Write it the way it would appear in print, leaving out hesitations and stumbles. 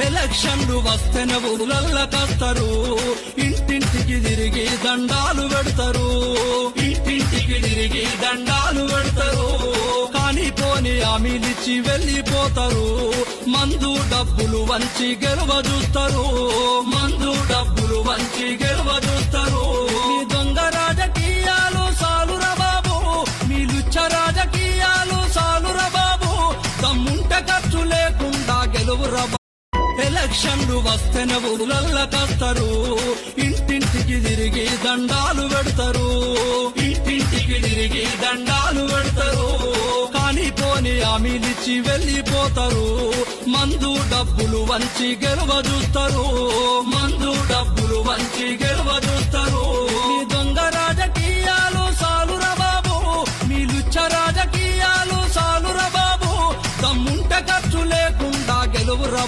ఎలక్షన్లు వస్తేనే ఊళ్ళల్లకొస్తారు, ఇంటింటికి తిరిగి దండాలు పెడతారు, ఇంటింటికి తిరిగి దండాలు పెడతారు. కాని పోని హామీలిచ్చి వెళ్ళిపోతారు, మందు డబ్బులు వంచి గెలవ చూస్తారు, మందు డబ్బులు వంచి గెలవ చూస్తారు. మీ దొంగ రాజకీయాలు సాలురా బాబు, మీ లుచ్చ రాజకీయాలు సాలురా బాబు, దమ్ముంటే ఖర్చు లేకుండా గెలువురా. ఎలక్షన్లు వస్తేనే ఊళ్ళల్లకొస్తారు, ఇంటింటికి తిరిగి దండాలు పెడతారు, ఇంటింటికి తిరిగి దండాలు పెడతారు. కాని పోని హామీలిచ్చి వెళ్ళిపోతారు, మందు డబ్బులు వంచి గెలవ చూస్తారు, మందు డబ్బులు వంచి గెలవ చూస్తారు. మీ దొంగ రాజకీయాలు సాలురా బాబు, మీ లుచ్చ రాజకీయాలు సాలురా బాబు, దమ్ముంటే ఖర్చు లేకుండా గెలువురా.